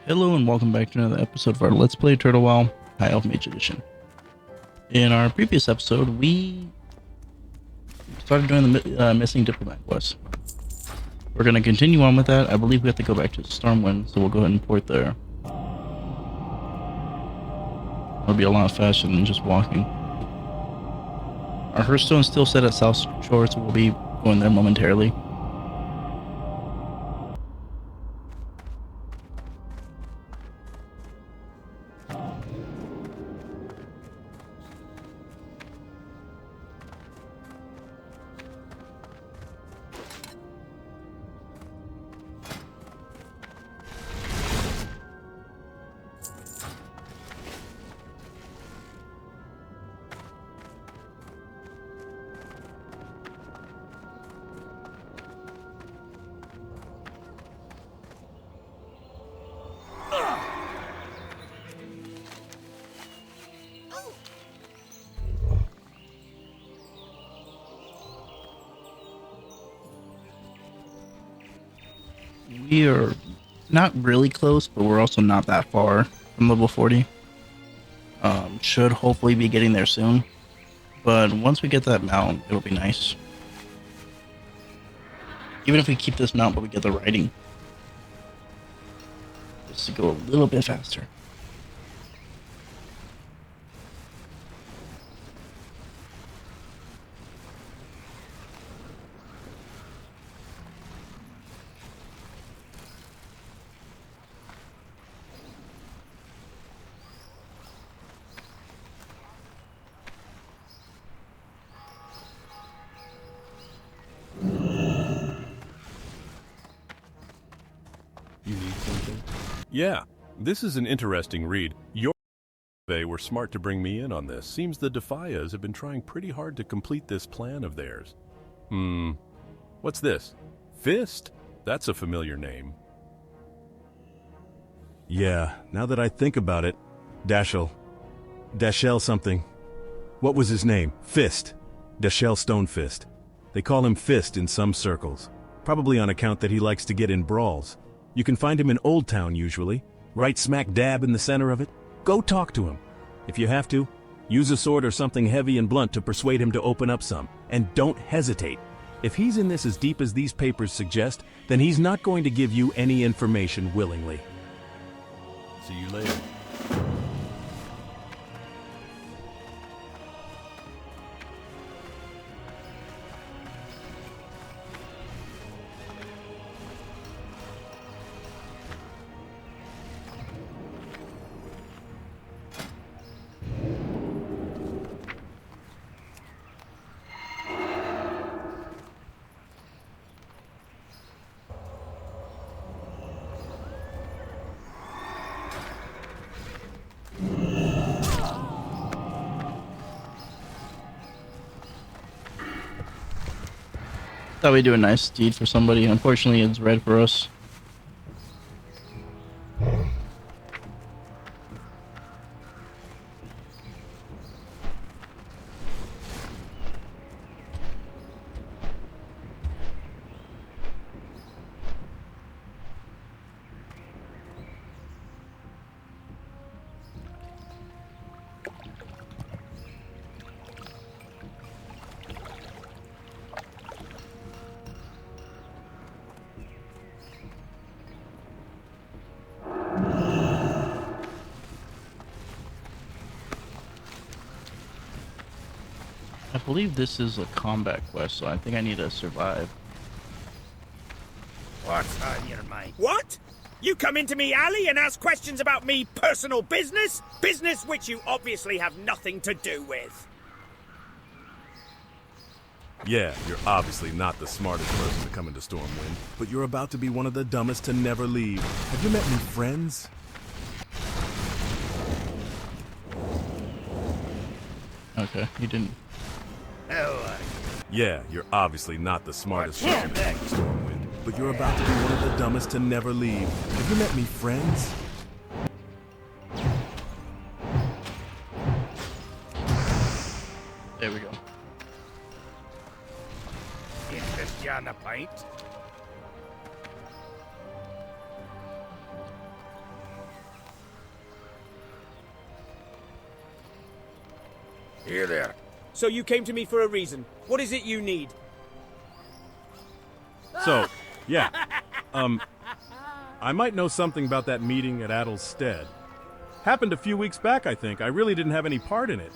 Hello and welcome back to another episode of our Let's Play Turtle WoW High Elf Mage Edition. In our previous episode, we started doing the missing diplomat quest. We're going to continue on with that. I believe we have to go back to Stormwind, so we'll go ahead and port there. It'll be a lot faster than just walking. Our Hearthstone's still set at South Shore, so we'll be going there momentarily. We are not really close, but we're also not that far from level 40. Should hopefully be getting there soon. But once we get that mount, it'll be nice. Even if we keep this mount, but we get the riding. Just to go a little bit faster. You need something? Yeah, this is an interesting read. They were smart to bring me in on this. Seems the Defias have been trying pretty hard to complete this plan of theirs. What's this? Fist? That's a familiar name. Yeah, now that I think about it, Dashel something. What was his name? Fist. Dashel Stonefist. They call him Fist in some circles. Probably on account that he likes to get in brawls. You can find him in Old Town usually, right smack dab in the center of it. Go talk to him. If you have to, use a sword or something heavy and blunt to persuade him to open up some, and don't hesitate. If he's in this as deep as these papers suggest, then he's not going to give you any information willingly. See you later. Thought we'd do a nice deed for somebody. Unfortunately, it's red for us. I believe this is a combat quest, so I think I need to survive. What's on your mind? What? You come into me alley and ask questions about me personal business? Business which you obviously have nothing to do with. Yeah, you're obviously not the smartest person to come into Stormwind, but you're about to be one of the dumbest to never leave. Have you met any friends? Okay, you didn't. Yeah, you're obviously not the smartest person to come into Stormwind, but you're about to be one of the dumbest to never leave. Have you met any friends? There we go. Interest you on a pint? Here there. So you came to me for a reason. What is it you need? So, yeah. I might know something about that meeting at Adel's stead. Happened a few weeks back, I think. I really didn't have any part in it.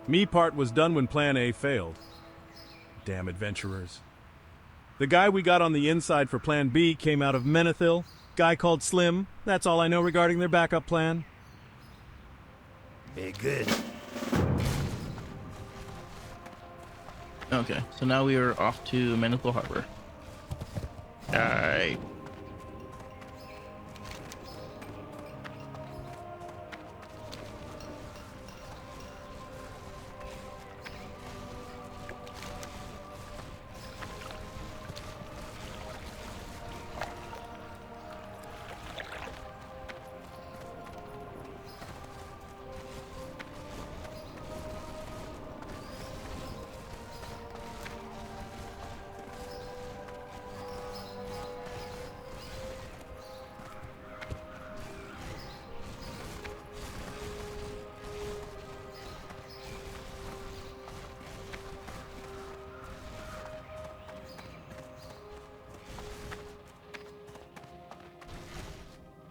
Me part was done when Plan A failed. Damn adventurers. The guy we got on the inside for Plan B came out of Menethil. Guy called Slim. That's all I know regarding their backup plan. Very good. Okay, so now we are off to Menethil Harbor. Alright.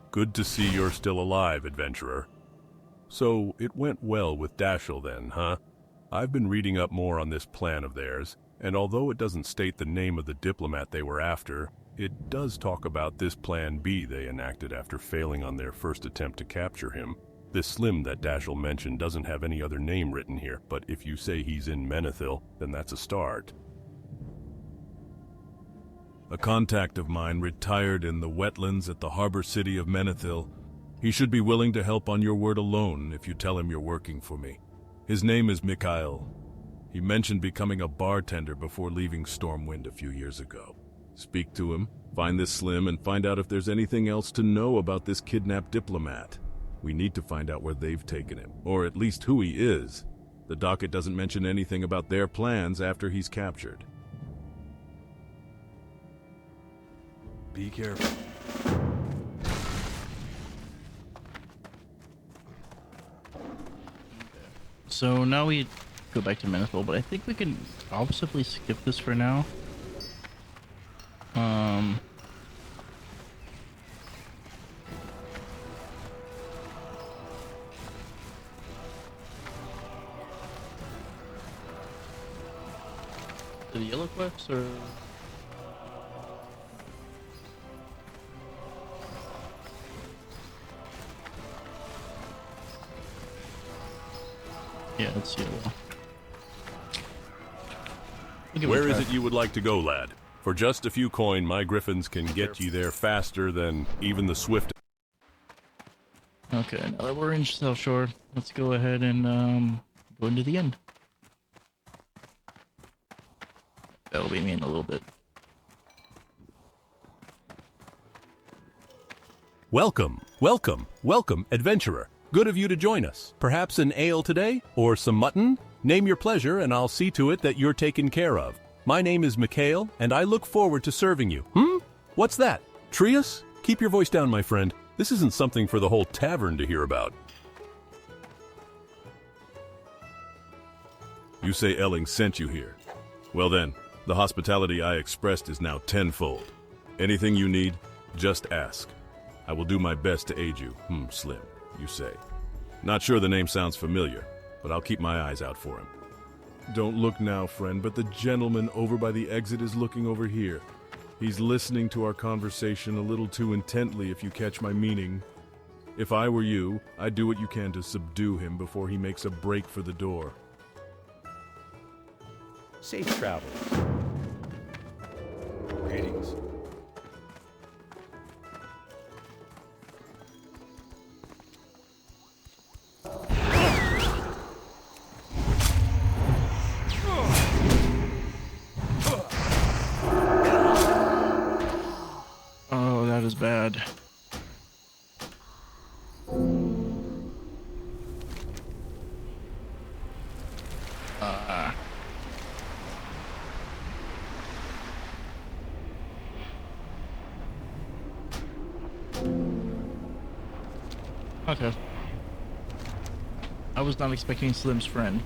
Good to see you're still alive, adventurer. So, it went well with Dashel then, huh? I've been reading up more on this plan of theirs, and although it doesn't state the name of the diplomat they were after, it does talk about this Plan B they enacted after failing on their first attempt to capture him. This Slim that Dashel mentioned doesn't have any other name written here, but if you say he's in Menethil, then that's a start. A contact of mine retired in the wetlands at the harbor city of Menethil. He should be willing to help on your word alone if you tell him you're working for me. His name is Mikhail. He mentioned becoming a bartender before leaving Stormwind a few years ago. Speak to him, find this Slim, and find out if there's anything else to know about this kidnapped diplomat. We need to find out where they've taken him, or at least who he is. The docket doesn't mention anything about their plans after he's captured. Be careful. So now we go back to Menethil, but I think we can possibly skip this for now. The yellow glyphs or... Yeah, let's see. Where is it you would like to go, lad? For just a few coin, my griffins can get you there faster than even the swift. Okay, now that we're in South Shore, let's go ahead and go into the end. That'll be me in a little bit. Welcome, welcome, welcome, adventurer. Good of you to join us. Perhaps an ale today? Or some mutton? Name your pleasure and I'll see to it that you're taken care of. My name is Mikhail, and I look forward to serving you. What's that? Trius? Keep your voice down, my friend. This isn't something for the whole tavern to hear about. You say Elling sent you here. Well then, the hospitality I expressed is now tenfold. Anything you need, just ask. I will do my best to aid you. Slim, you say. Not sure the name sounds familiar, but I'll keep my eyes out for him. Don't look now, friend, but the gentleman over by the exit is looking over here. He's listening to our conversation a little too intently, if you catch my meaning. If I were you, I'd do what you can to subdue him before he makes a break for the door. Safe travels. Greetings. Oh, that is bad. Okay. I was not expecting Slim's friend.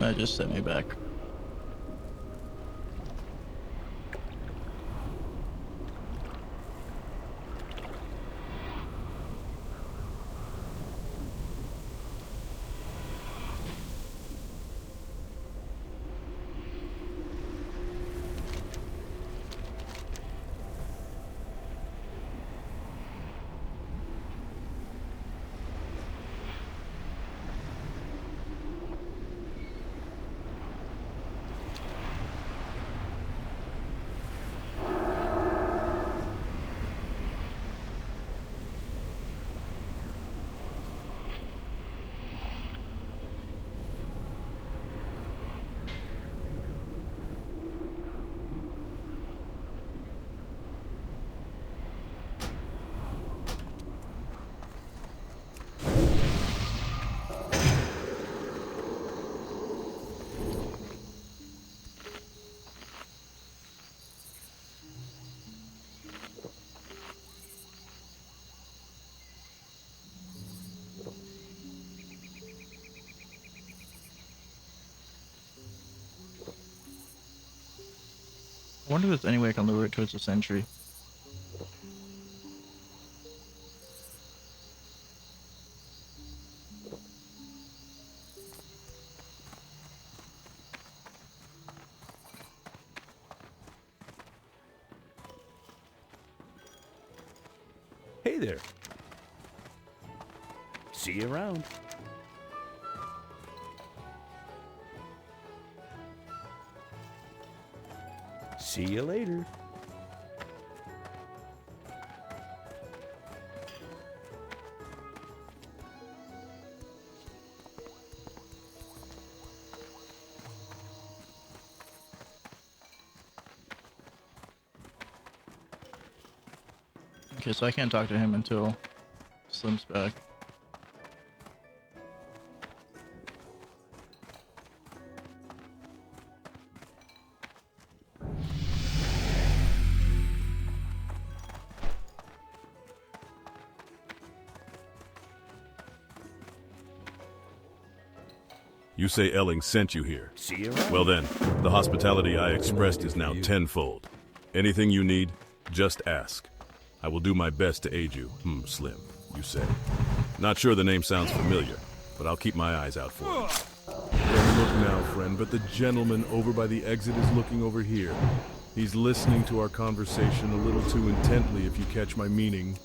that just sent me back. I wonder if there's any way I can lure it towards the sentry. Hey there. See you around. See you later. Okay, so I can't talk to him until Slim's back. You say Elling sent you here. See you around. Well then, the hospitality I expressed is now tenfold. Anything you need, just ask. I will do my best to aid you. Slim, you say. Not sure the name sounds familiar, but I'll keep my eyes out for it. Don't look now, friend, but the gentleman over by the exit is looking over here. He's listening to our conversation a little too intently, if you catch my meaning.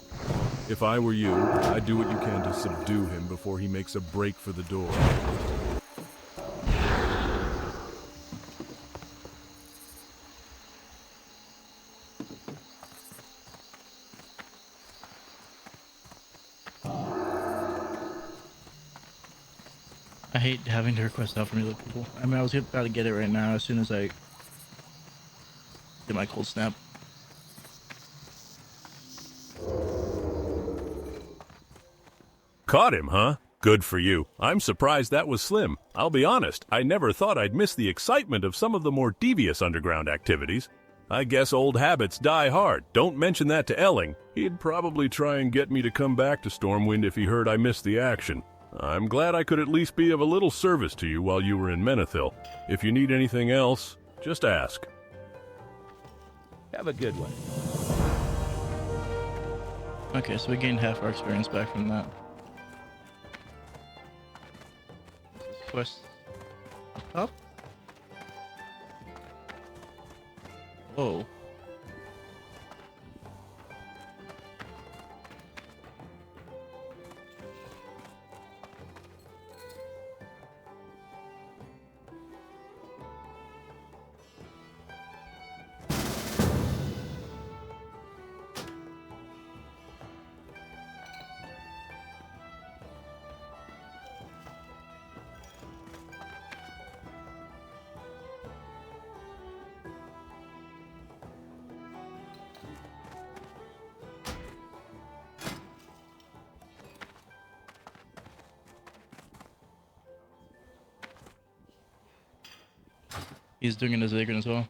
If I were you, I'd do what you can to subdue him before he makes a break for the door. I hate having to request help from other people. I mean, I was about to get it right now as soon as I get my cold snap. Caught him, huh? Good for you. I'm surprised that was Slim. I'll be honest, I never thought I'd miss the excitement of some of the more devious underground activities. I guess old habits die hard. Don't mention that to Elling. He'd probably try and get me to come back to Stormwind if he heard I missed the action. I'm glad I could at least be of a little service to you while you were in Menethil. If you need anything else, just ask. Have a good one. Okay, so we gained half our experience back from that. This is quest up? Whoa. He's doing it as Vagrant as well.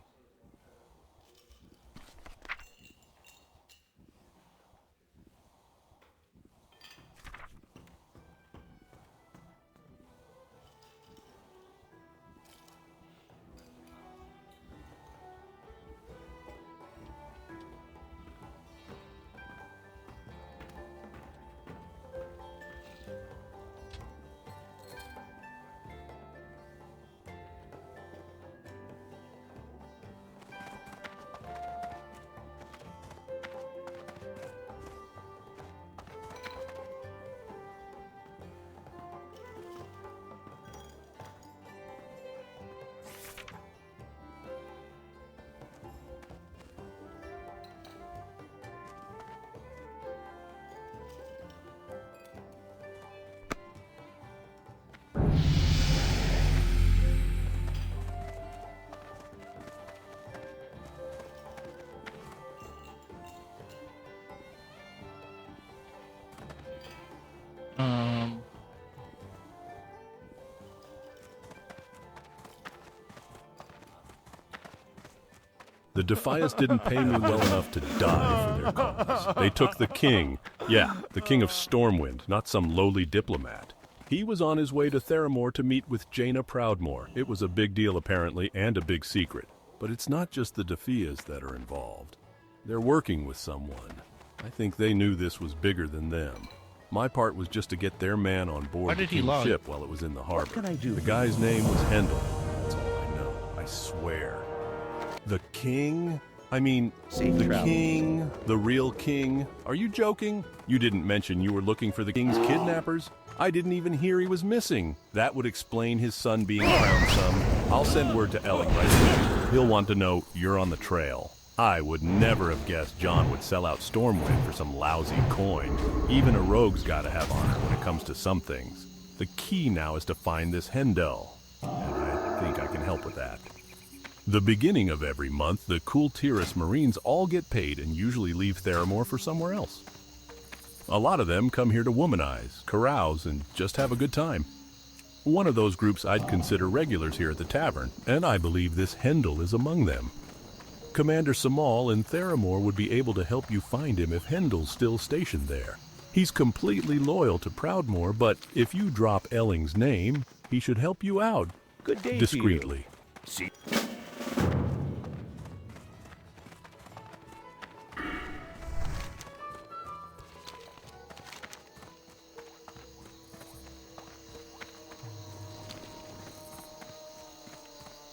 The Defias didn't pay me well enough to die for their cause. They took the king. Yeah, the king of Stormwind, not some lowly diplomat. He was on his way to Theramore to meet with Jaina Proudmoore. It was a big deal apparently, and a big secret. But it's not just the Defias that are involved. They're working with someone. I think they knew this was bigger than them. My part was just to get their man on board the king's ship while it was in the harbor. What can I do? The guy's name was Hendel. That's all I know. I swear. The king? I mean, Safe the travel. king? The real king? Are you joking? You didn't mention you were looking for the king's kidnappers? I didn't even hear he was missing. That would explain his son being crowned some. I'll send word to Elling right away. He'll want to know you're on the trail. I would never have guessed John would sell out Stormwind for some lousy coin. Even a rogue's gotta have honor when it comes to some things. The key now is to find this Hendel, and I think I can help with that. The beginning of every month, the Kultiris Marines all get paid and usually leave Theramore for somewhere else. A lot of them come here to womanize, carouse, and just have a good time. One of those groups I'd consider regulars here at the tavern, and I believe this Hendel is among them. Commander Samal in Theramore would be able to help you find him if Hendel's still stationed there. He's completely loyal to Proudmoore, but if you drop Elling's name, he should help you out. Good day Discreetly. To you. See.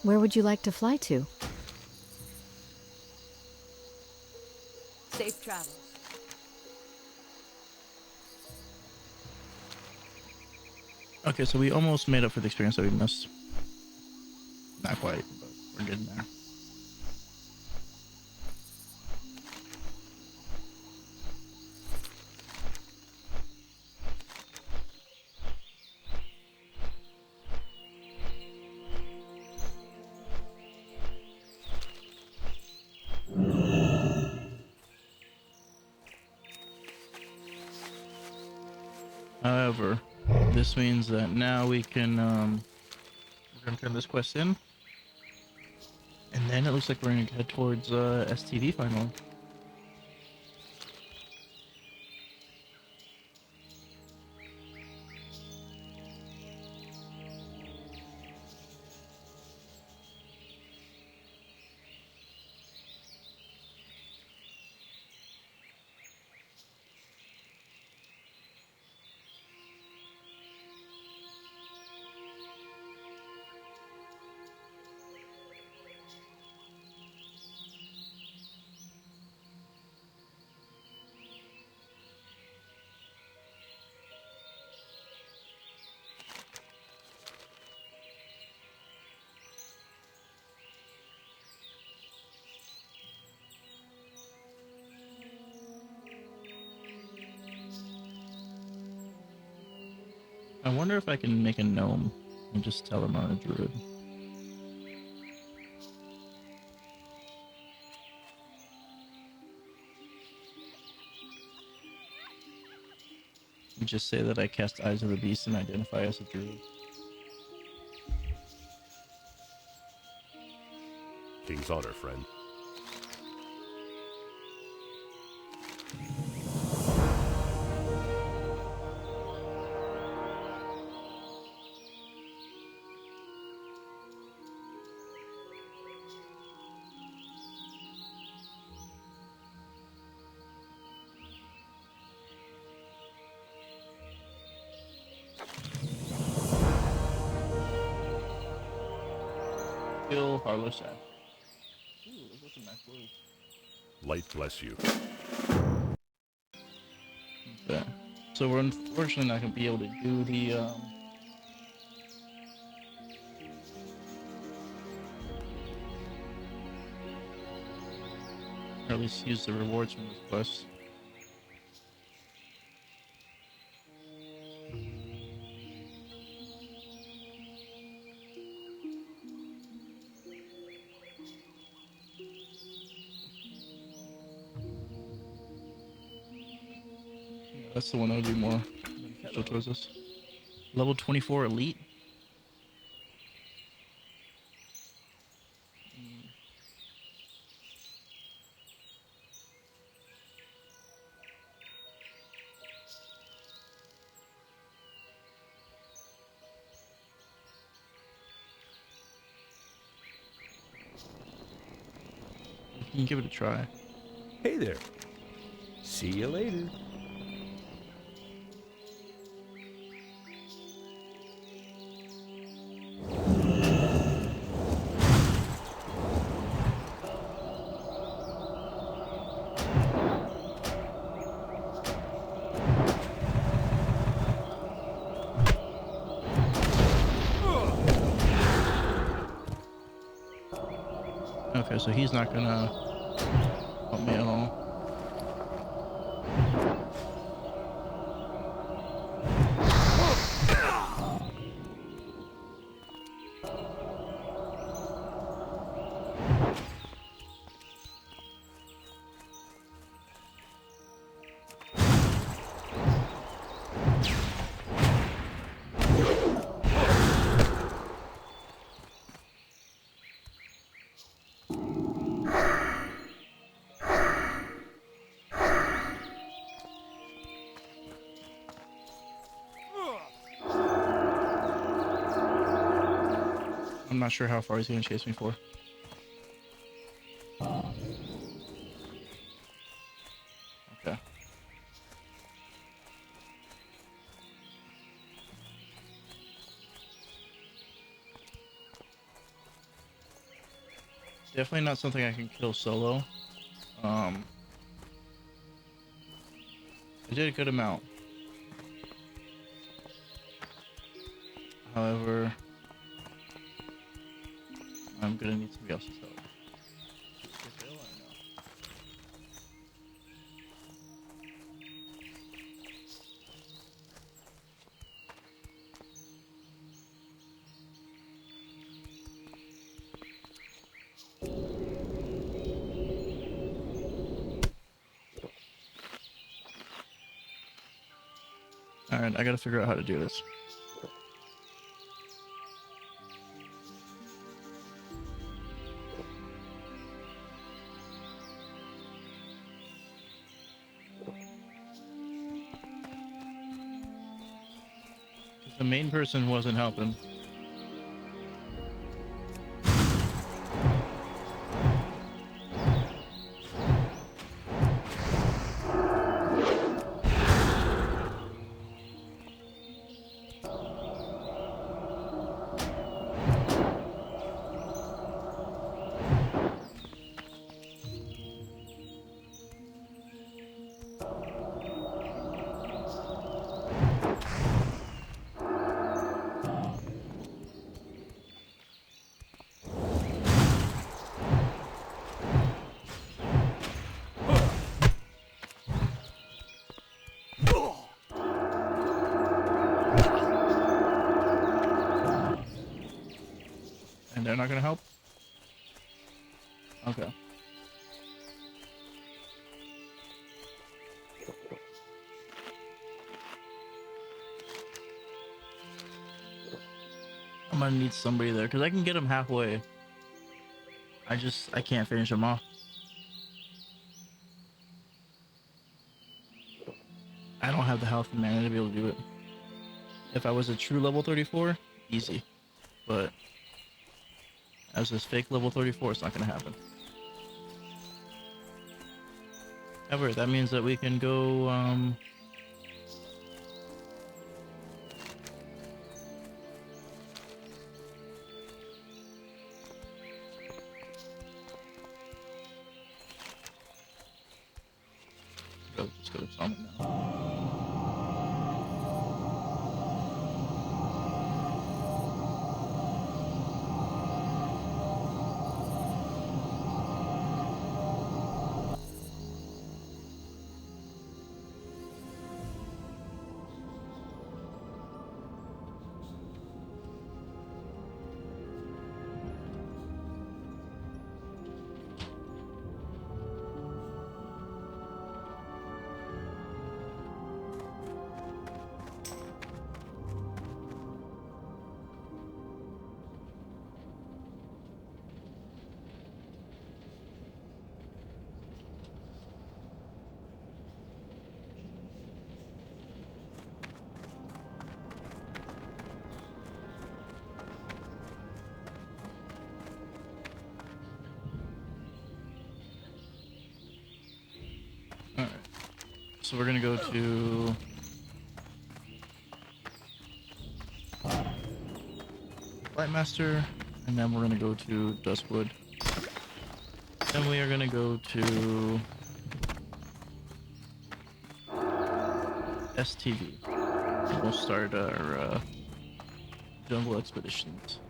Where would you like to fly to? Safe travels. Okay, so we almost made up for the experience that we missed. Not quite, but we're getting there. However, this means that now we can, we're gonna turn this quest in. And then it looks like we're gonna head towards, STV finally. I wonder if I can make a gnome and just tell him I'm a druid. And just say that I cast Eyes of the Beast and identify as a druid. King's honor, friend. Kill Harlow Shaft. Ooh, those are nice words. Light bless you. Okay. So we're unfortunately not going to be able to do the, or at least use the rewards from this quest. That's the one that would be more beneficial towards us. Level 24 elite. You can give it a try. Hey there. See you later. Okay, so he's not gonna help me at all. I'm not sure how far he's gonna chase me for. Okay. Definitely not something I can kill solo. I did a good amount. However, I'm gonna need somebody else's help. Is Bill or no? Alright, I gotta figure out how to do this. The main person wasn't helping. And they're not gonna help? Okay. I'm gonna need somebody there because I can get him halfway. I can't finish him off. I don't have the health and mana to be able to do it. If I was a true level 34, easy. But as this fake level 34, it's not gonna happen. However, that means that we can go, let's go to Summit now. So we're gonna go to Lightmaster, and then we're gonna go to Duskwood. Then we are gonna go to STV. And we'll start our jungle expeditions.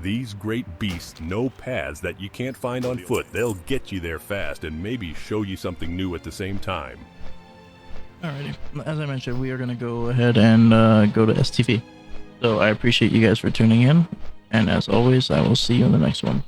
These great beasts know paths that you can't find on foot. They'll get you there fast and maybe show you something new at the same time. Alrighty. As I mentioned, we are going to go ahead and go to STV. So I appreciate you guys for tuning in. And as always, I will see you in the next one.